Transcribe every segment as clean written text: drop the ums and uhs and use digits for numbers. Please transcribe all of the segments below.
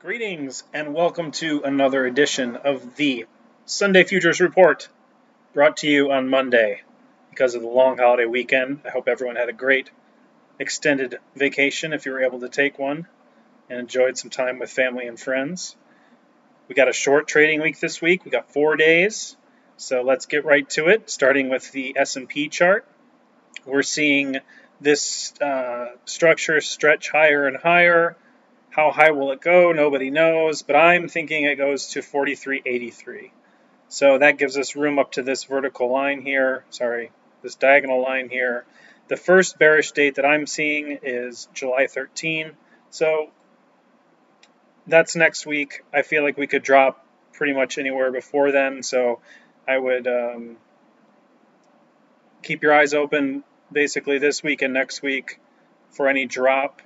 Greetings and welcome to another edition of the Sunday Futures Report, brought to you on Monday because of the long holiday weekend. I hope everyone had a great extended vacation if you were able to take one and enjoyed some time with family and friends. We got a short trading week this week. We got 4 days, so let's get right to it, starting with the S&P chart. We're seeing this structure stretch higher and higher. How high will it go? Nobody knows, but I'm thinking it goes to 43.83. So that gives us room up to this vertical line here, this diagonal line here. The first bearish date that I'm seeing is July 13. So that's next week. I feel like we could drop pretty much anywhere before then. So I would keep your eyes open basically this week and next week for any drop.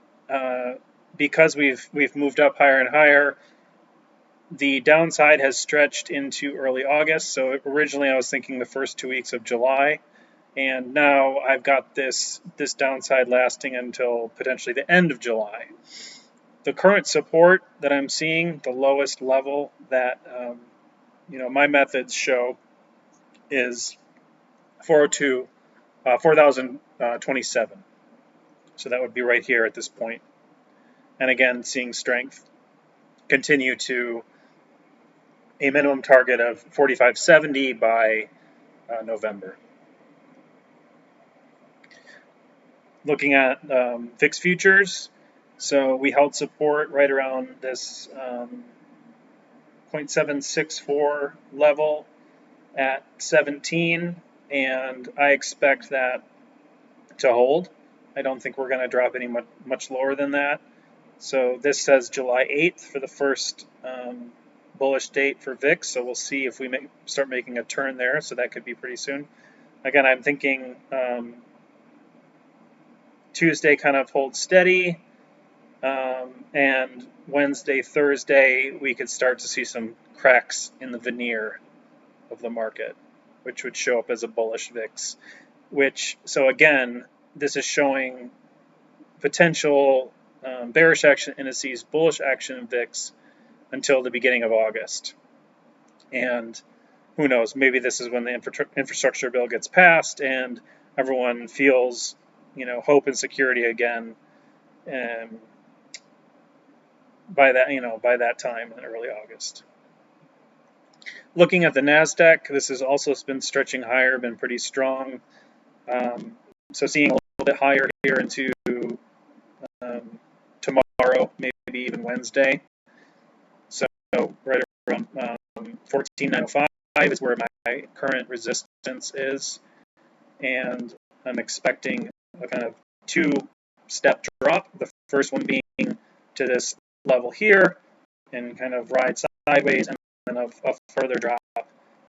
Because we've moved up higher and higher, the downside has stretched into early August. So originally I was thinking the first 2 weeks of July, and now I've got this downside lasting until potentially the end of July. The current support that I'm seeing, the lowest level that my methods show, is 4,027. So that would be right here at this point. And again, seeing strength continue to a minimum target of 45.70 by November. Looking at VIX futures, so we held support right around this 0.764 level at 17, and I expect that to hold. I don't think we're going to drop any much lower than that. So this says July 8th for the first bullish date for VIX. So we'll see if we start making a turn there. So that could be pretty soon. Again, I'm thinking Tuesday kind of holds steady. And Wednesday, Thursday, we could start to see some cracks in the veneer of the market, which would show up as a bullish VIX. So again, this is showing potential bearish action indices, bullish action in VIX until the beginning of August. And who knows, maybe this is when the infrastructure bill gets passed and everyone feels, hope and security again. And by that time in early August. Looking at the NASDAQ, this has also been stretching higher, been pretty strong. So seeing a little bit higher here into tomorrow, maybe even Wednesday. So right around 14.95 is where my current resistance is, and I'm expecting a kind of two-step drop. The first one being to this level here and kind of ride sideways, and then a further drop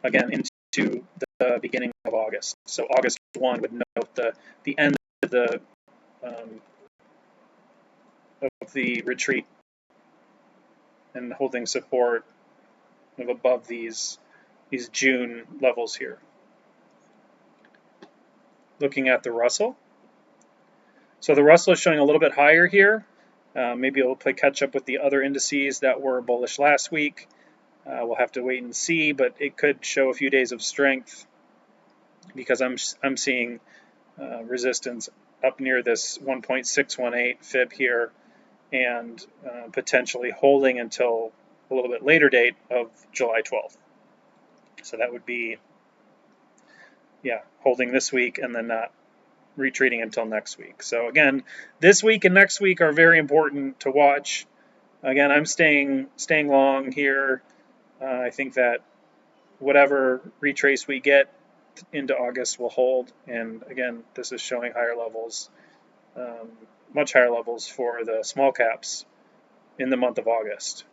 again into the beginning of August. So August 1 would note the end of the retreat and holding support of above these June levels here. Looking at the Russell. So the Russell is showing a little bit higher here. Maybe it'll play catch up with the other indices that were bullish last week. We'll have to wait and see, but it could show a few days of strength because I'm seeing resistance up near this 1.618 fib here, and potentially holding until a little bit later date of July 12th. So that would be, holding this week and then not retreating until next week. So again, this week and next week are very important to watch. Again, I'm staying long here. I think that whatever retrace we get into August will hold. And again, this is showing higher levels, much higher levels for the small caps in the month of August,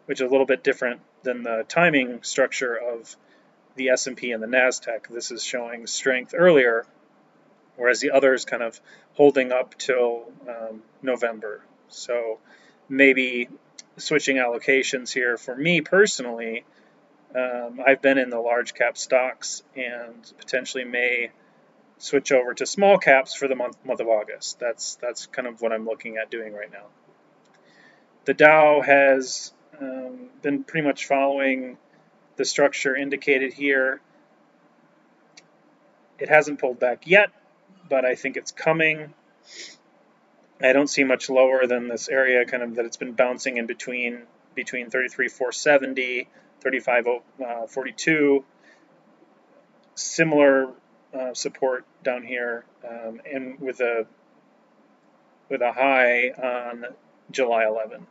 which is a little bit different than the timing structure of the S&P and the NASDAQ. This is showing strength earlier, whereas the others kind of holding up till November. So maybe switching allocations here for me personally. I've been in the large cap stocks and potentially may switch over to small caps for the month of August. That's kind of what I'm looking at doing right now. The Dow has been pretty much following the structure indicated here. It hasn't pulled back yet, but I think it's coming. I don't see much lower than this area kind of that it's been bouncing in between 33,470, 35,042. Similar support down here, and with a high on July 11.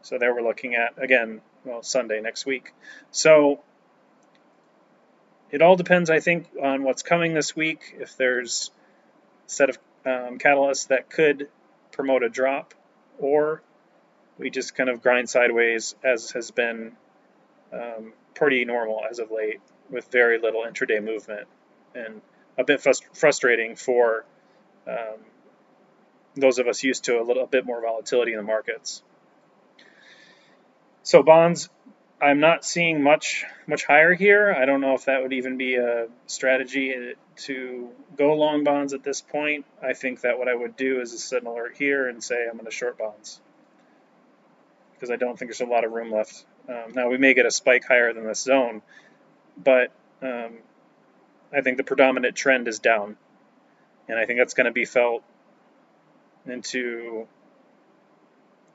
So there we're looking at, again, well, Sunday next week. So it all depends, I think, on what's coming this week. If there's a set of catalysts that could promote a drop, or we just kind of grind sideways, as has been pretty normal as of late, with very little intraday movement, and a bit frustrating for those of us used to a little bit more volatility in the markets. So bonds, I'm not seeing much higher here. I don't know if that would even be a strategy to go long bonds at this point. I think that what I would do is set an alert here and say I'm going to short bonds, because I don't think there's a lot of room left. Now we may get a spike higher than this zone, but I think the predominant trend is down, and I think that's going to be felt into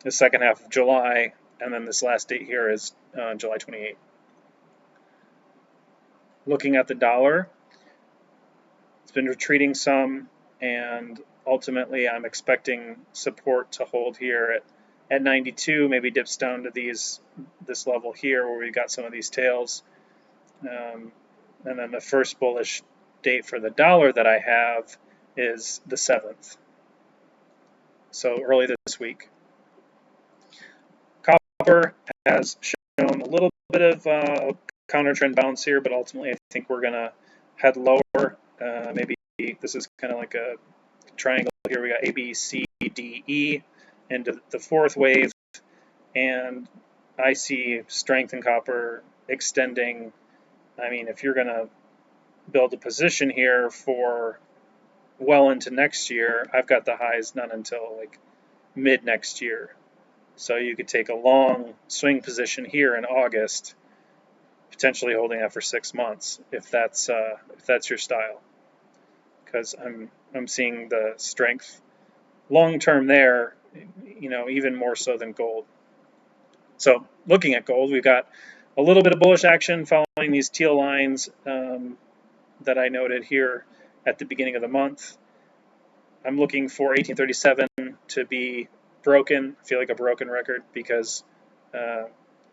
the second half of July, and then this last date here is July 28th. Looking at the dollar, it's been retreating some, and ultimately I'm expecting support to hold here at 92, maybe dips down to this level here where we got some of these tails. And then the first bullish date for the dollar that I have is the 7th. So early this week. Copper has shown a little bit of a counter trend bounce here, but ultimately I think we're going to head lower. Maybe this is kind of like a triangle here. We got A, B, C, D, E into the fourth wave, and I see strength in copper extending. I mean, if you're going to build a position here for well into next year, I've got the highs not until like mid next year. So you could take a long swing position here in August, potentially holding that for 6 months if that's your style, because I'm seeing the strength long term there, even more so than gold. So looking at gold, we've got a little bit of bullish action following these teal lines that I noted here at the beginning of the month. I'm looking for 1837 to be broken. I feel like a broken record, because I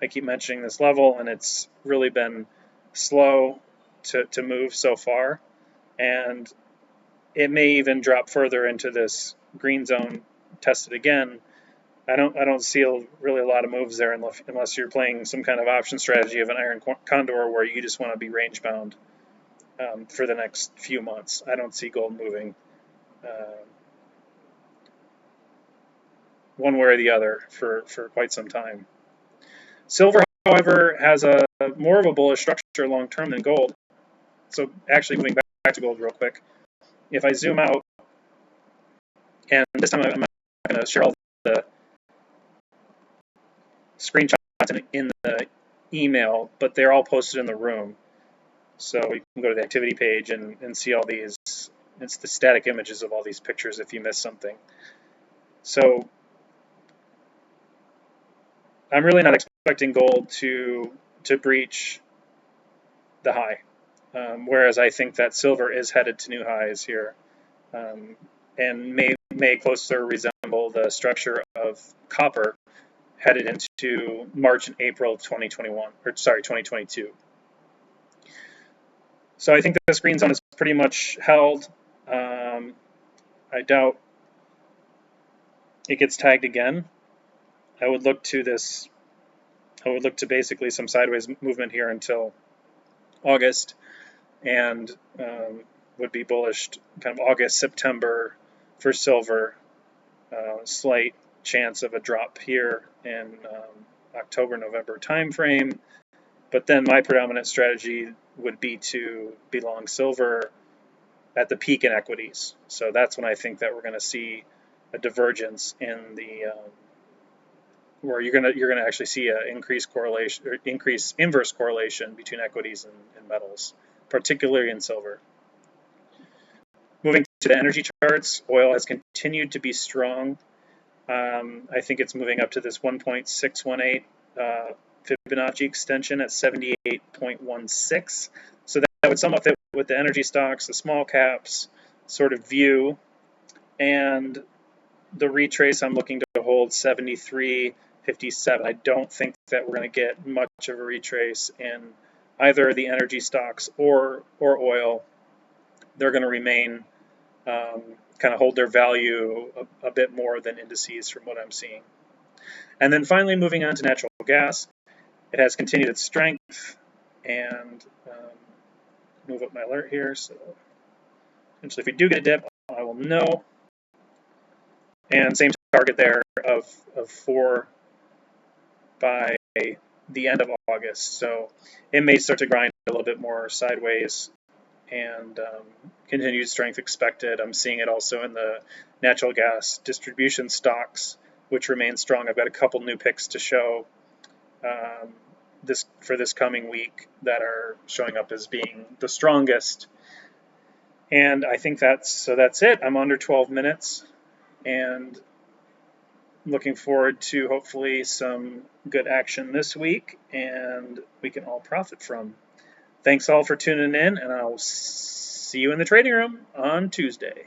keep mentioning this level, and it's really been slow to move so far, and it may even drop further into this green zone, test it again. I don't see really a lot of moves there unless you're playing some kind of option strategy of an iron condor where you just want to be range bound for the next few months. I don't see gold moving one way or the other for quite some time. Silver, however, has a more of a bullish structure long term than gold. So actually, moving back to gold real quick, if I zoom out, and this time I'm not going to share all the screenshots in the email, but they're all posted in the room. So you can go to the activity page and see all these. It's the static images of all these pictures if you miss something. So I'm really not expecting gold to breach the high, whereas I think that silver is headed to new highs here, and may closer resemble the structure of copper headed into March and April of 2022. So I think this green zone is pretty much held. I doubt it gets tagged again. I would look to basically some sideways movement here until August, and would be bullish kind of August, September for silver. Slight chance of a drop here in October, November timeframe. But then my predominant strategy would be to be long silver at the peak in equities. So that's when I think that we're going to see a divergence in where you're gonna actually see an increased correlation or inverse correlation between equities and metals, particularly in silver. Moving to the energy charts, oil has continued to be strong. I think it's moving up to this 1.618 Fibonacci extension at 78.16. So that would sum up with the energy stocks, the small caps sort of view, and the retrace I'm looking to hold 73.57. I don't think that we're going to get much of a retrace in either the energy stocks or oil. They're going to remain kind of hold their value a bit more than indices from what I'm seeing. And then finally, moving on to natural gas, it has continued its strength, and move up my alert here. So essentially, if we do get a dip, I will know. And same target there of 4 by the end of August. So it may start to grind a little bit more sideways, and continued strength expected. I'm seeing it also in the natural gas distribution stocks, which remain strong. I've got a couple new picks to show for this coming week that are showing up as being the strongest. And I think that's it. I'm under 12 minutes, and looking forward to hopefully some good action this week, and we can all profit from. Thanks all for tuning in, and I'll see you in the trading room on Tuesday.